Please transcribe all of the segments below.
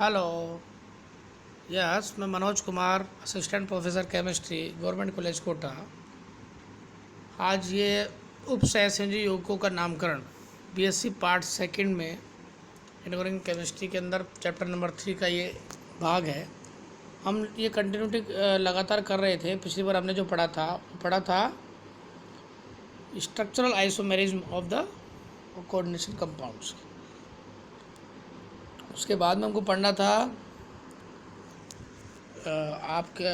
Hello. Yes, मैं Manoj Kumar, assistant professor chemistry, government college Kota. आज ये उप सहसंयोजी यौगिकों का नामकरण बीएससी पार्ट सेकंड में इनऑर्गेनिक केमिस्ट्री के अंदर चैप्टर नंबर 3 का ये भाग है। हम ये कंटिन्यूटी लगातार कर रहे थे। पिछली बार हमने जो पढ़ा था structural isomerism of the coordination compounds. उसके बाद में हमको पढ़ना था आपका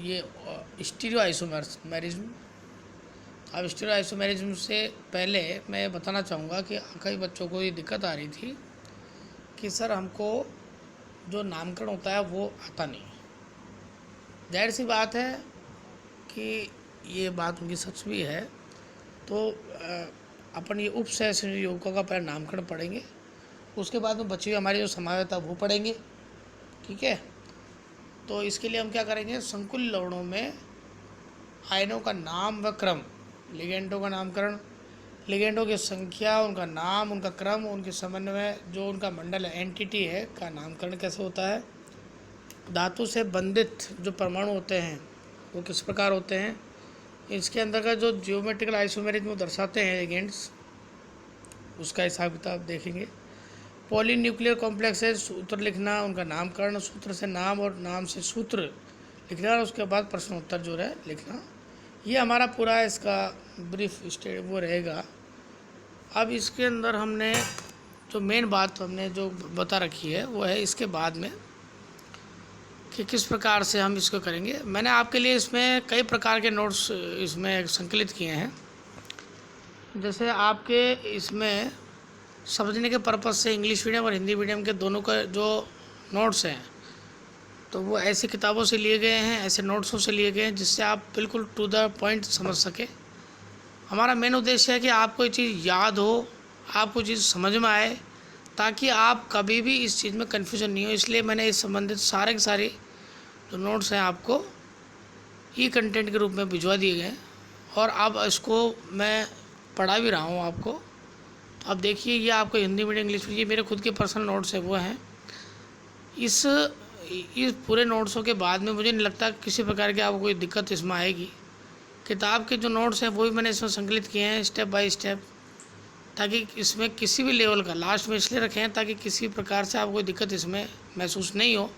ये स्टीरियो आइसोमेरिज्म। अब स्टीरियो आइसोमेरिज्म से पहले मैं बताना चाहूँगा कि कई बच्चों को ये दिक्कत आ रही थी कि सर हमको जो नामकरण होता है वो आता नहीं। जाहिर सी बात है कि ये बात उनकी सच भी है। तो अपन ये उप सहसंयोजी यौगिकों का पहले नामकरण पढ़ेंगे, उसके बाद में बची हुई हमारी जो समावेता वो पढ़ेंगे। ठीक है, तो इसके लिए हम क्या करेंगे, संकुल लवणों में आयनों का नाम व क्रम, लिगेंडों का नामकरण, लिगेंडों की संख्या, उनका नाम, उनका क्रम, उनके समन्वय, जो उनका मंडल है, एंटिटी है, का नामकरण कैसे होता है। धातु से बंधित जो परमाणु होते हैं वो किस प्रकार होते हैं। इसके अंदर का जो जियोमेट्रिकल आइसोमेरिज्म दर्शाते हैं लिगेंड्स, उसका हिसाब किताब देखेंगे। पॉलीन्यूक्लियर कॉम्प्लेक्स है, सूत्र लिखना, उनका नामकरण, सूत्र से नाम और नाम से सूत्र लिखना, और उसके बाद प्रश्न उत्तर जो है लिखना। ये हमारा पूरा इसका ब्रीफ स्टेट वो रहेगा। अब इसके अंदर हमने जो मेन बात हमने जो बता रखी है वो है इसके बाद में कि किस प्रकार से हम इसको करेंगे। मैंने आपके लिए इसमें कई प्रकार के नोट्स इसमें संकलित किए हैं। जैसे आपके इसमें समझने के पर्पज़ से इंग्लिश मीडियम और हिंदी मीडियम के दोनों का जो नोट्स हैं तो वो ऐसी किताबों से लिए गए हैं, ऐसे नोट्सों से लिए गए हैं जिससे आप बिल्कुल टू द पॉइंट समझ सके। हमारा मेन उद्देश्य है कि आपको ये चीज़ याद हो, आपको चीज़ समझ में आए, ताकि आप कभी भी इस चीज़ में कन्फ्यूजन नहीं हो। इसलिए मैंने इस संबंधित सारे के सारे जो नोट्स हैं आपको ई कंटेंट के रूप में भिजवा दिए गए हैं, और अब इसको मैं पढ़ा भी रहा हूँ आपको। तो अब देखिए, ये आपको हिंदी मीडियम इंग्लिश मीडियम, ये मेरे खुद के पर्सनल नोट्स है वो हैं। इस पूरे नोट्सों के बाद में मुझे नहीं लगता किसी प्रकार की आपको कोई दिक्कत इसमें आएगी। किताब के जो नोट्स हैं वो भी मैंने इसमें संकलित किए हैं स्टेप बाय स्टेप, ताकि इसमें किसी भी लेवल का, लास्ट में इसलिए रखे हैं ताकि किसी प्रकार से आपको कोई दिक्कत इसमें महसूस नहीं हो।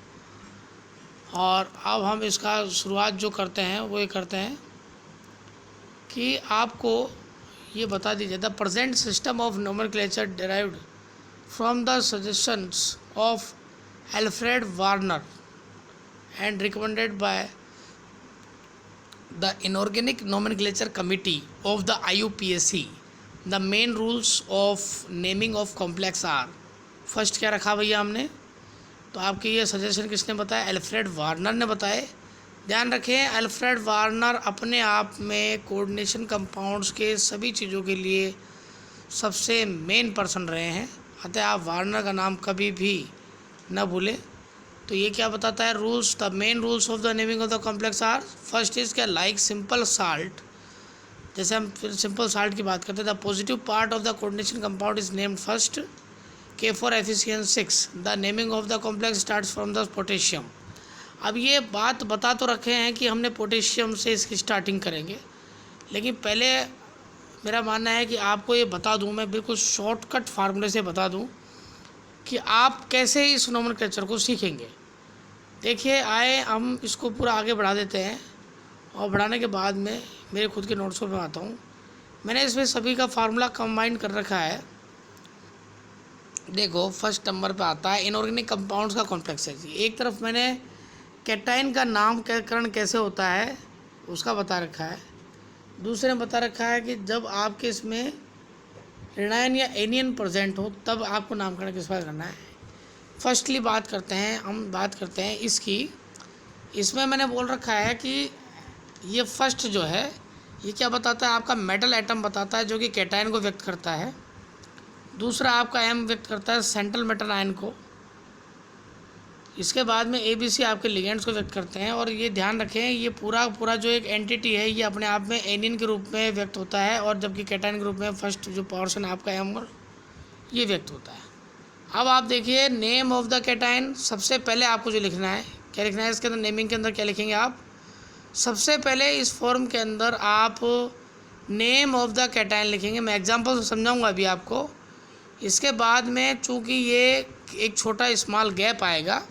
और अब हम इसका शुरुआत जो करते हैं वो ये करते हैं कि आपको ये बता दीजिए, the present system of nomenclature derived from the suggestions of Alfred Warner and recommended by the Inorganic Nomenclature Committee of the IUPAC. The main rules of naming of complex are, first क्या रखा भैया हमने, तो आपके ये suggestion किसने बताया, Alfred Warner ने बताए। ध्यान रखें, अल्फ्रेड वार्नर अपने आप में कोऑर्डिनेशन कंपाउंड्स के सभी चीज़ों के लिए सबसे मेन पर्सन रहे हैं, अतः आप वार्नर का नाम कभी भी न भूलें। तो ये क्या बताता है, rules, the main rules of the naming of the complex are, first is क्या, लाइक सिंपल साल्ट। जैसे हम फिर सिंपल साल्ट की बात करते हैं, the positive part of the coordination compound is named first. K four Fe CN 6, the naming of the complex starts from the potassium. अब ये बात बता तो रखे हैं कि हमने पोटेशियम से इसकी स्टार्टिंग करेंगे, लेकिन पहले मेरा मानना है कि आपको ये बता दूं, मैं बिल्कुल शॉर्टकट फार्मूले से बता दूं कि आप कैसे इस नोमेनक्लेचर को सीखेंगे। देखिए, आए हम इसको पूरा आगे बढ़ा देते हैं, और बढ़ाने के बाद में मेरे खुद के नोट्सों पे आता हूँ। मैंने इसमें सभी का फार्मूला कंबाइन कर रखा है। देखो, फर्स्ट नंबर पे आता है इनऑर्गेनिक कंपाउंड्स का कॉम्प्लेक्सिटी। एक तरफ मैंने कैटाइन का नामकरण कैसे होता है उसका बता रखा है, दूसरे में बता रखा है कि जब आपके इसमें ऋणायन या एनियन प्रेजेंट हो तब आपको नामकरण किस प्रकार करना है। फर्स्टली हम बात करते हैं इसकी। इसमें मैंने बोल रखा है कि ये फर्स्ट जो है ये क्या बताता है, आपका मेटल एटम बताता है जो कि कैटायन को व्यक्त करता है। दूसरा आपका एम व्यक्त करता है सेंट्रल मेटल आयन को। इसके बाद में ABC आपके लिगेंड्स को व्यक्त करते हैं। और ये ध्यान रखें, ये पूरा जो एक एंटिटी है ये अपने आप में एनियन के रूप में व्यक्त होता है, और जबकि कैटायन के रूप में फर्स्ट जो पोर्शन आपका एम और ये व्यक्त होता है। अब आप देखिए नेम ऑफ द कैटाइन, सबसे पहले आपको जो लिखना है, क्या लिखना है इसके अंदर, नेमिंग के अंदर क्या लिखेंगे आप, सबसे पहले इस फॉर्म के अंदर आप नेम ऑफ द कैटाइन लिखेंगे। मैं एग्जांपल समझाऊंगा अभी आपको। इसके बाद में चूँकि ये एक छोटा स्मॉल गैप आएगा,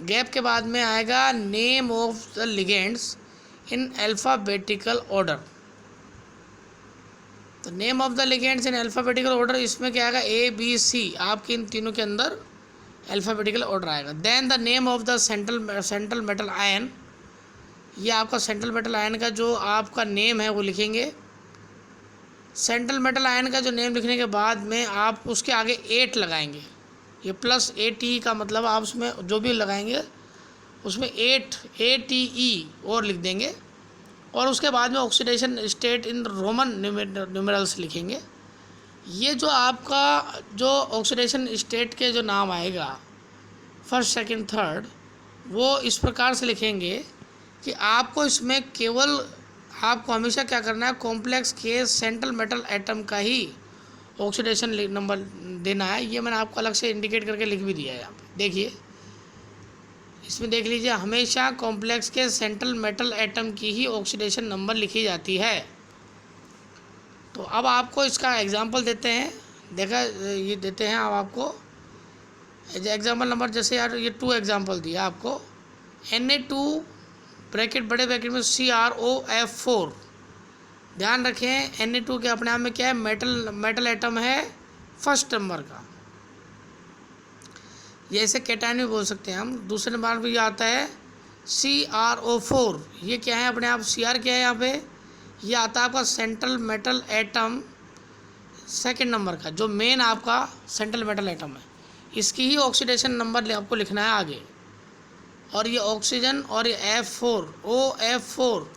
गैप के बाद में आएगा name of the ligands in alphabetical order. तो name of the ligands in alphabetical order, इसमें क्या आएगा, ए बी सी, आपके इन तीनों के अंदर अल्फ़ाबेटिकल ऑर्डर आएगा। Then the name of the central metal ion, ये आपका सेंट्रल मेटल आयन का जो आपका नेम है वो लिखेंगे। सेंट्रल मेटल आयन का जो नेम लिखने के बाद में आप उसके आगे 8 लगाएंगे, ये प्लस ATE का मतलब आप उसमें जो भी लगाएंगे उसमें 8 ATE और लिख देंगे। और उसके बाद में oxidation state in Roman numerals लिखेंगे। ये जो आपका जो ऑक्सीडेशन स्टेट के जो नाम आएगा फर्स्ट सेकंड थर्ड, वो इस प्रकार से लिखेंगे कि आपको इसमें केवल आपको हमेशा क्या करना है, कॉम्प्लेक्स के सेंट्रल मेटल एटम का ही ऑक्सीडेशन नंबर देना है। ये मैंने आपको अलग से इंडिकेट करके लिख भी दिया है यहाँ पे, देखिए इसमें देख लीजिए, हमेशा कॉम्प्लेक्स के सेंट्रल मेटल एटम की ही ऑक्सीडेशन नंबर लिखी जाती है। तो अब आपको इसका एग्जांपल देते हैं, देखा ये देते हैं अब आपको एग्जांपल नंबर, जैसे यार ये 2 एग्जांपल दिया आपको, Na2 ब्रैकेट बड़े ब्रैकेट में CrOF4। ध्यान रखें Na2 के अपने आप में क्या है, मेटल एटम है फर्स्ट नंबर का, ये ऐसे कैटायन भी बोल सकते हैं हम। दूसरे नंबर पर ये आता है CrO4, ये क्या है अपने आप, Cr क्या है यहाँ पे, ये आता है आपका central metal atom second number का, जो मेन आपका सेंट्रल मेटल एटम है, इसकी ही ऑक्सीडेशन नंबर आपको लिखना है आगे। और ये ऑक्सीजन, और ये F4 OF4,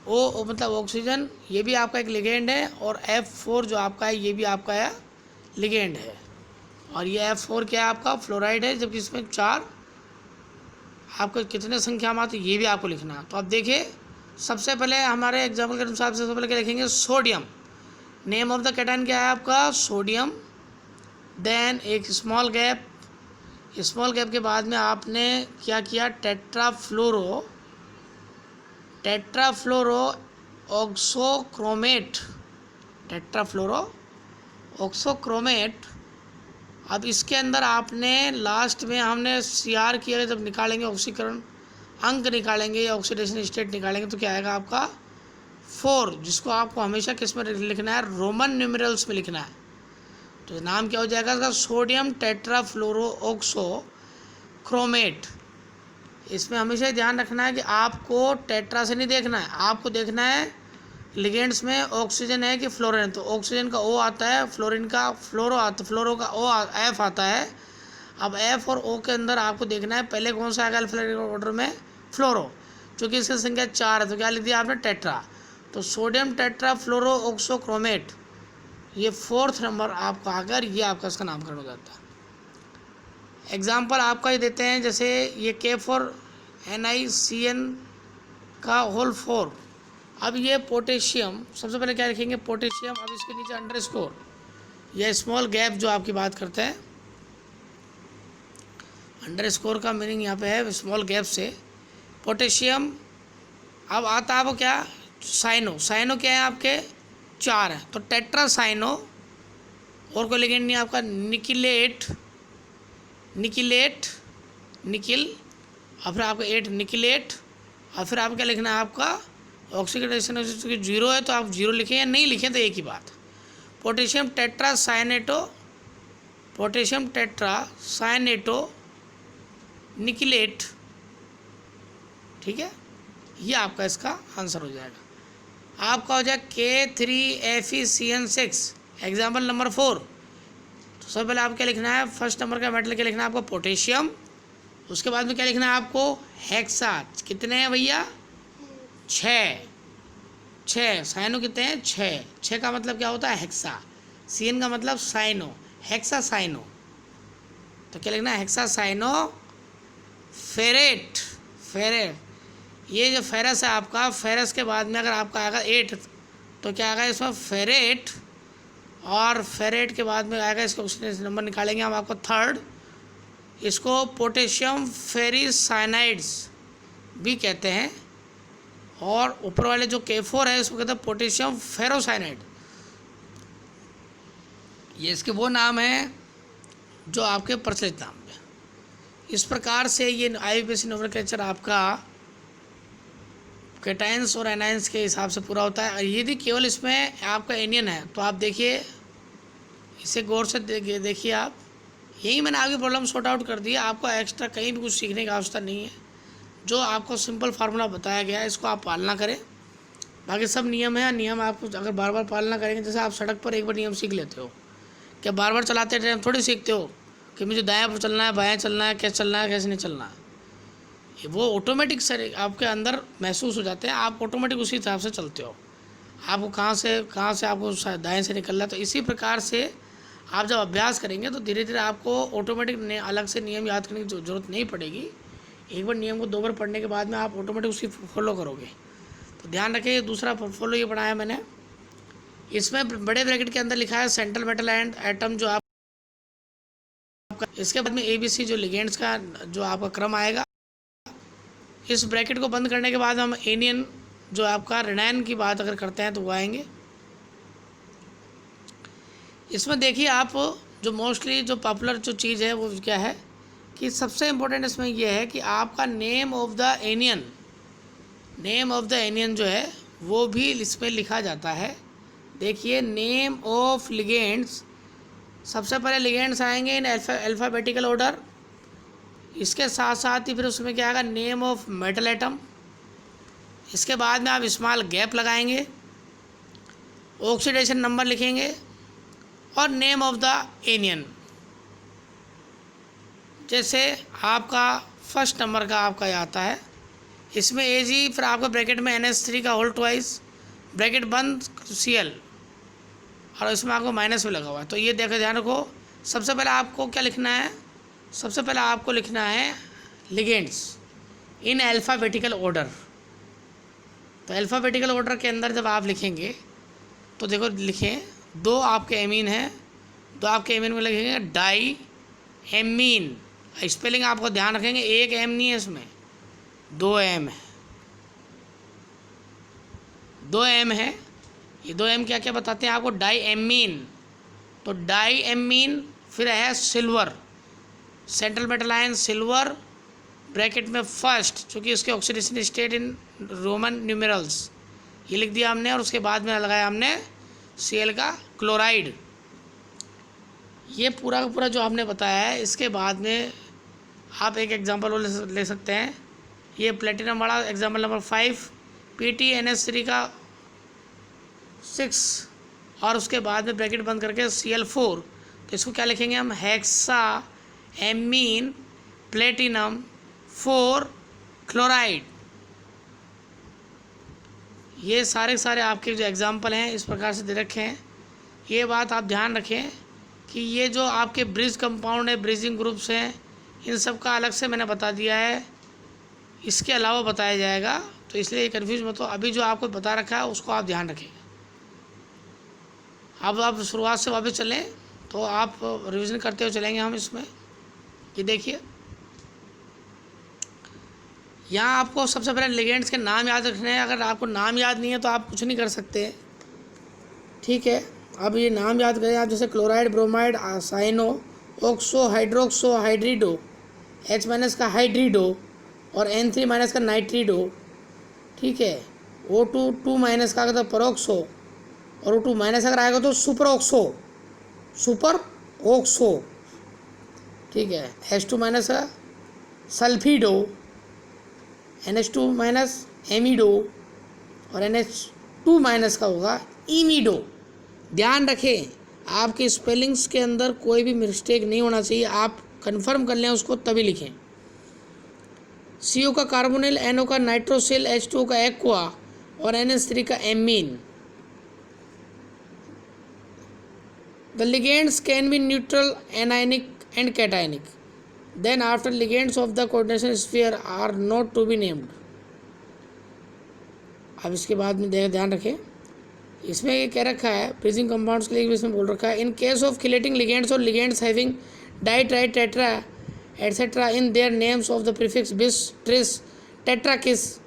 O मतलब ऑक्सीजन, ये भी आपका एक लिगेंड है, और F4 जो आपका है ये भी आपका है लिगेंड है। और ये F4 क्या है आपका, फ्लोराइड है, जबकि इसमें 4 आपको कितने संख्या में आती है ये भी आपको लिखना है। तो अब देखिए सबसे पहले हमारे एग्जाम्पल के अनुसार सबसे पहले क्या लिखेंगे, sodium. Name of the cation क्या है आपका, सोडियम। देन एक स्मॉल गैप, स्मॉल गैप के बाद में आपने क्या किया, टेट्राफ्लोरो ऑक्सोक्रोमेट, टेट्राफ्लोरो ऑक्सोक्रोमेट। अब इसके अंदर आपने लास्ट में हमने Cr किया, जब निकालेंगे ऑक्सीकरण अंक निकालेंगे या ऑक्सीडेशन स्टेट निकालेंगे तो क्या आएगा आपका 4, जिसको आपको हमेशा किस में लिखना है, रोमन न्यूमेरल्स में लिखना है। तो नाम क्या हो जाएगा इसका, सोडियम टेट्राफ्लोरो ऑक्सो क्रोमेट। इसमें हमेशा ध्यान रखना है कि आपको टेट्रा से नहीं देखना है, आपको देखना है लिगेंड्स में ऑक्सीजन है कि फ्लोरीन। तो ऑक्सीजन का O आता है, फ्लोरीन का फ्लोरो का F आता है। अब F और O के अंदर आपको देखना है पहले कौन सा आएगा अल्फाबेटिकल ऑर्डर में, फ्लोरो, क्योंकि इसकी संख्या 4 है तो क्या लिख दिया आपने, टेट्रा। तो सोडियम टेट्रा फ्लोरो ऑक्सोक्रोमेट, ये 4th नंबर आपका आकर ये आपका इसका नामकरण हो जाता है। एग्जाम्पल आपका ये देते हैं, जैसे ये K4NiCN का होल 4। अब ये पोटेशियम, सबसे पहले क्या लिखेंगे, पोटेशियम। अब इसके नीचे अंडरस्कोर, यह स्मॉल गैप जो आपकी बात करते हैं, अंडरस्कोर का मीनिंग यहाँ पे है स्मॉल गैप से पोटेशियम। अब आता है आपको क्या, साइनो। साइनो क्या है आपके 4 है, तो टेट्रा साइनो। और कोई लिगेंड नहीं आपका, निकिल। और फिर आपका 8 निकिलेट। और फिर आपको क्या लिखना है, आपका ऑक्सीडेशन 0 है तो आप 0 लिखें या नहीं लिखें तो एक ही बात। पोटेशियम टेट्रा साइनेटो निकिलेट, ठीक है, ये आपका इसका आंसर हो जाएगा। आपका हो जाएगा K3FeCN6 एग्जाम्पल नंबर 4। तो सबसे पहले आपको क्या लिखना है, फर्स्ट नंबर का मेटल क्या लिखना है आपको, पोटेशियम। उसके बाद में क्या लिखना है आपको, हेक्सा। कितने हैं भैया, 6 साइनो कितने हैं, 6 का मतलब क्या होता है, हेक्सा। CN का मतलब साइनो, हेक्सा साइनो। तो क्या लिखना है, हेक्सा साइनो फेरेट। ये जो फेरस है आपका, फेरस के बाद में अगर आपका आएगा 8 तो क्या आएगा इसमें, फेरेट। और फेरेट के बाद में आएगा, इसका ऑक्सीडेशन नंबर निकालेंगे हम आपको थर्ड। इसको पोटेशियम फेरिसाइनाइड्स भी कहते हैं, और ऊपर वाले जो K4 है उसको कहते हैं पोटेशियम फेरोसाइनाइड। ये इसके वो नाम हैं जो आपके प्रचलित नाम है। इस प्रकार से ये IUPAC नोमेनक्लेचर आपका कैटायंस और एनायंस के हिसाब से पूरा होता है। और यदि केवल इसमें आपका एनियन है तो आप देखिए, इसे गौर से देखिए आप, यही मैंने आपकी प्रॉब्लम सॉर्ट आउट कर दिया। आपको एक्स्ट्रा कहीं भी कुछ सीखने की आवश्यकता नहीं है। जो आपको सिंपल फार्मूला बताया गया है इसको आप पालना करें। बाकी सब नियम है, नियम आपको अगर बार बार पालना करेंगे, जैसे आप सड़क पर एक बार नियम सीख लेते हो, क्या बार बार चलाते टाइम थोड़ी सीखते हो कि मुझे दाएं पर चलना है, बाएं चलना है, कैसे चलना है, कैसे नहीं चलना है। वो ऑटोमेटिक सर आपके अंदर महसूस हो जाते हैं, आप ऑटोमेटिक उसी हिसाब से चलते हो। आपको कहाँ से आपको दाएं से निकलना है। तो इसी प्रकार से आप जब अभ्यास करेंगे तो धीरे धीरे आपको ऑटोमेटिक अलग से नियम याद करने की ज़रूरत नहीं पड़ेगी। एक बार नियम को 2 बार पढ़ने के बाद में आप ऑटोमेटिक उसी फॉलो करोगे। तो ध्यान रखिए, दूसरा फॉलो ये पढ़ाया मैंने, इसमें बड़े ब्रैकेट के अंदर लिखा है सेंट्रल मेटल एंड एटम जो आपका। इसके बाद में ABC जो लिगेंड्स का जो आपका क्रम आएगा। इस ब्रैकेट को बंद करने के बाद हम एनियन जो आपका रेनान की बात अगर करते हैं तो वो आएंगे। इसमें देखिए आप, जो मोस्टली जो पॉपुलर जो चीज़ है वो क्या है कि सबसे इम्पोर्टेंट इसमें यह है कि आपका नेम ऑफ द एनियन जो है वो भी इसमें लिखा जाता है। देखिए, नेम ऑफ लिगेंड्स, सबसे पहले लिगेंड्स आएंगे इन अल्फ़ाबेटिकल ऑर्डर। इसके साथ साथ ही फिर उसमें क्या आएगा, नेम ऑफ मेटल एटम। इसके बाद में आप स्मॉल गैप लगाएंगे, ऑक्सीडेशन नंबर लिखेंगे और नेम ऑफ द एनियन। जैसे आपका फर्स्ट नंबर का आपका आता है, इसमें AG, फिर आपका ब्रैकेट में NH3 का होल ट्वाइस, ब्रैकेट बंद Cl, और इसमें आपको माइनस भी लगा हुआ है। तो ये देखो, ध्यान रखो, सबसे पहले आपको क्या लिखना है, सबसे पहले आपको लिखना है लिगेंड्स इन अल्फ़ाबेटिकल ऑर्डर। तो अल्फ़ाबेटिकल ऑर्डर के अंदर जब आप लिखेंगे तो देखो लिखें, 2 आपके एमीन हैं, 2 आपके एमीन में लिखेंगे डाई एमीन। स्पेलिंग आपको ध्यान रखेंगे, 1 M नहीं है इसमें, 2 M है, 2 M है। ये 2 M क्या क्या बताते हैं आपको, डाई एमीन। तो डाई एमीन, फिर है silver, central metal ion silver, bracket में फर्स्ट, चूँकि उसके oxidation state in Roman numerals, ये लिख दिया हमने। और उसके बाद में लगाया हमने Cl का क्लोराइड। ये पूरा का पूरा जो हमने बताया है, इसके बाद में आप एक एग्जांपल और ले सकते हैं। ये प्लेटिनम वाला एग्जांपल नंबर 5, PTNS3 का 6, और उसके बाद में ब्रैकेट बंद करके Cl4। तो इसको क्या लिखेंगे हम, हेक्सा एमीन प्लेटिनम 4 क्लोराइड। ये सारे आपके जो एग्जांपल हैं इस प्रकार से दे रखे हैं। ये बात आप ध्यान रखें कि ये जो आपके ब्रिज कंपाउंड है, ब्रिजिंग ग्रुप्स हैं, इन सब का अलग से मैंने बता दिया है, इसके अलावा बताया जाएगा। तो इसलिए कन्फ्यूज मत हो, अभी जो आपको बता रखा है उसको आप ध्यान रखें। अब आप शुरुआत से वापस चलें तो आप रिवीजन करते हुए चलेंगे हम इसमें। ये देखिए, यहाँ आपको सबसे पहले लिगेंड्स के नाम याद रखने हैं। अगर आपको नाम याद नहीं है तो आप कुछ नहीं कर सकते, ठीक है। अब ये नाम याद करें आप, जैसे chloride, bromide, cyano, oxo, hydroxo, hydrido, H- का हाइड्रीडो, और N3- का नाइट्रीडो, ठीक है। O2 2- का आएगा तो परोक्सो, और O2- अगर आएगा तो सुपर ऑक्सो, ठीक है। H2- का सल्फीडो, NH2- एमिडो, और NH2- का होगा इमिडो। ध्यान रखें, आपके स्पेलिंग्स के अंदर कोई भी मिस्टेक नहीं होना चाहिए, आप कंफर्म कर लें उसको तभी लिखें। CO का कार्बोनिल, NO का नाइट्रोसिल, H2O का एक्वा, और NH3 का amine. The ligands can be neutral, anionic and cationic, then after ligands of the coordination sphere are not to be named. अब इसके बाद में ध्यान रखें, इसमें ये कह रखा है ब्रीजिंग कंपाउंड्स के लिए भी इसमें बोल रखा है, in case of chelating ligands और ligands having di tri tetra etcetera in their names of the prefix bis tris tetrakis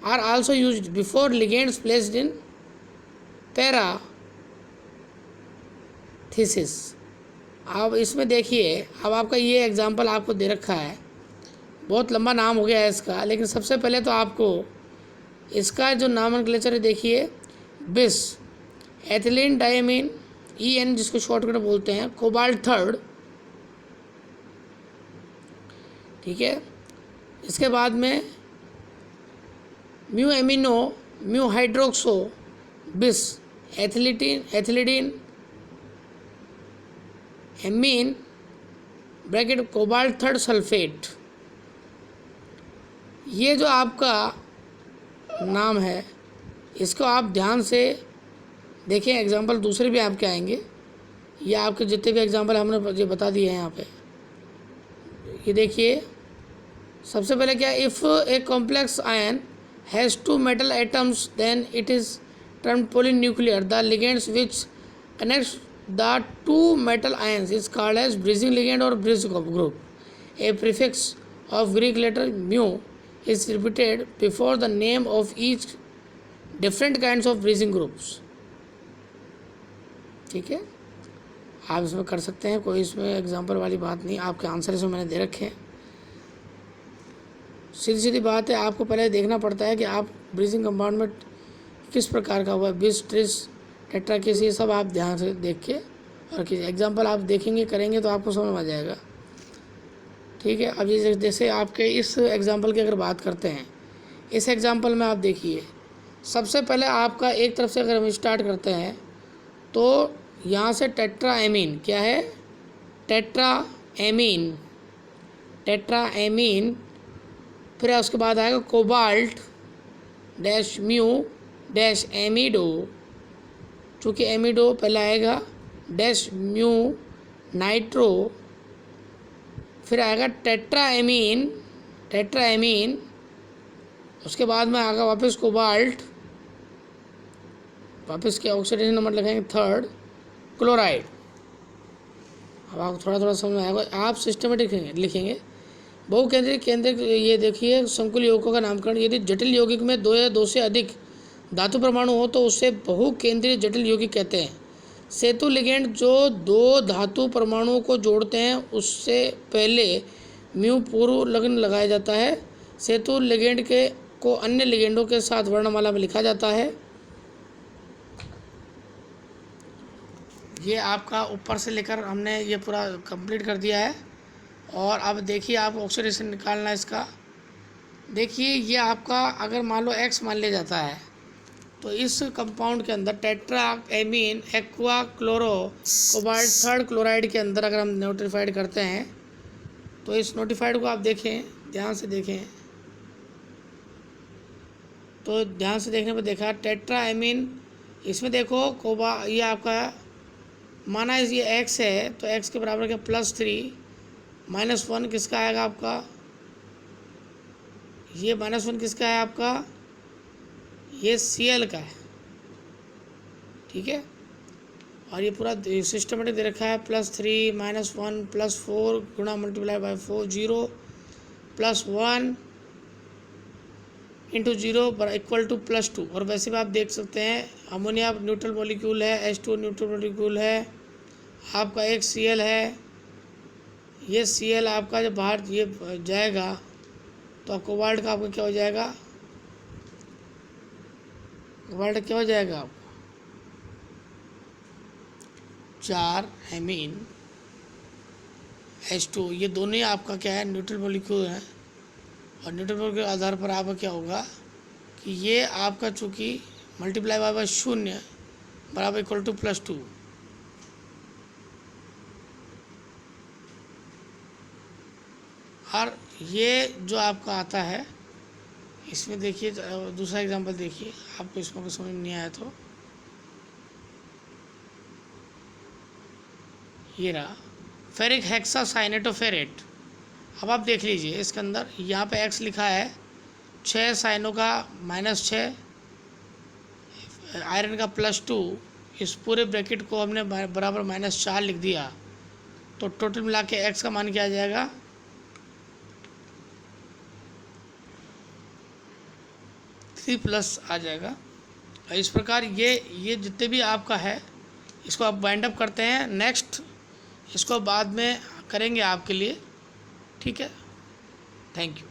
are also used before ligands placed in parenthesis. अब इसमें देखिए, अब आपका ये एग्जांपल आपको दे रखा है, बहुत लंबा नाम हो गया है इसका, लेकिन सबसे पहले तो आपको इसका जो नॉमेनक्लेचर है देखिए, बिस एथिलीन डायमीन EN जिसको शॉर्टकट बोलते हैं, कोबाल्ट थर्ड, ठीक है। इसके बाद में mu amino mu hydroxo bis ethylenediamine bracket cobalt third sulphate. ये जो आपका नाम है इसको आप ध्यान से देखें, एग्जांपल दूसरे भी आपके आएंगे, ये आपके जितने भी एग्जांपल हमने ये बता दिए हैं यहाँ पे। ये देखिए, सबसे पहले क्या, if a complex ion has 2 metal atoms then it is termed polynuclear. The ligands which connects the 2 metal ions is called as bridging ligand or bridge group. A prefix of Greek letter mu is repeated before the name of each different kinds of bridging groups. ठीक है, आप इसमें कर सकते हैं, कोई इसमें example वाली बात नहीं, आपके आंसर इसमें मैंने दे रखे हैं। सीधी सीधी बात है, आपको पहले देखना पड़ता है कि आप ब्रीजिंग कंपाउंड में किस प्रकार का हुआ है, बिस ट्रिस टेट्रा किस, ये सब आप ध्यान से देख के और किस एग्जांपल आप देखेंगे करेंगे तो आपको समझ में आ जाएगा। ठीक है, अब ये जैसे आपके इस एग्जांपल की अगर बात करते हैं, इस एग्जांपल में आप देखिए, सबसे पहले आपका एक तरफ से अगर हम स्टार्ट करते हैं तो यहाँ से टेट्रा एमीन, क्या है, टेट्रा एमीन, फिर उसके बाद आएगा कोबाल्ट डैश म्यू डैश एमिडो, चूँकि एमिडो पहले आएगा, डैश म्यू नाइट्रो, फिर आएगा टेट्रा एमीन, उसके बाद में आएगा वापस कोबाल्ट, वापस के ऑक्सीडेशन नंबर लिखेंगे थर्ड, क्लोराइड। अब आपको थोड़ा थोड़ा समझ में आएगा, आप सिस्टमेटिक लिखेंगे। बहुकेंद्रिक केंद्रिक, ये देखिए संकुल यौगिकों का नामकरण, यदि जटिल यौगिक में 2 या 2 से अधिक धातु परमाणु हो तो उससे बहुकेंद्रीय जटिल यौगिक कहते हैं। सेतु लिगेंड जो 2 धातु परमाणुओं को जोड़ते हैं उससे पहले म्यू पूर्व लग्न लगाया जाता है। सेतु लिगेंड को अन्य लिगेंडों के साथ वर्णमाला में लिखा जाता है। ये आपका ऊपर से लेकर हमने ये पूरा कंप्लीट कर दिया है। और अब देखिए, आप ऑक्सीडेशन निकालना इसका। देखिए, ये आपका अगर मान लो X मान लिया जाता है तो इस कंपाउंड के अंदर tetra amine aqua chloro cobalt third chloride के अंदर अगर हम नोटिफाइड करते हैं तो इस नोटिफाइड को आप देखें, ध्यान से देखें, तो ध्यान से देखने पर देखा टेट्रा एमीन, इसमें देखो कोबा, ये आपका माना ये X है तो X के बराबर क्या +3 -1 किसका आएगा आपका, ये -1 किसका है आपका, ये Cl का है। ठीक है, और ये पूरा सिस्टमेटिक दे रखा है, +3 -1 +4 गुणा ×4 0 +1 × 0 = +2। और वैसे भी आप देख सकते हैं अमोनिया न्यूट्रल मॉलिक्यूल है, H2 न्यूट्रल मॉलिक्यूल है, आपका एक Cl है, ये Cl आपका जब बाहर ये जाएगा तो कोबाल्ट का आपका क्या हो जाएगा, कोबाल्ट क्या हो जाएगा आपका 4 एमीन H2, ये दोनों ही आपका क्या है न्यूट्रल मॉलिक्यूल है। और न्यूट्रल मॉलिक्यूल के आधार पर आपका क्या होगा कि ये आपका चूँकि मल्टीप्लाई बाय 0 बराबर = +2। और ये जो आपका आता है इसमें देखिए, दूसरा एग्जांपल देखिए, आपको इसमें कुछ समझ में नहीं आया तो ये रहा फेरिक हेक्सा साइनेटोफेरेट। अब आप देख लीजिए इसके अंदर यहाँ पे X लिखा है, 6 साइनों का -6 आयरन का +2, इस पूरे ब्रैकेट को हमने बराबर -4 लिख दिया, तो टोटल मिला के x का मान क्या आ जाएगा, 3+ आ जाएगा। इस प्रकार ये जितने भी आपका है इसको आप वाइंड अप करते हैं। नेक्स्ट इसको बाद में करेंगे आपके लिए, ठीक है। Thank you.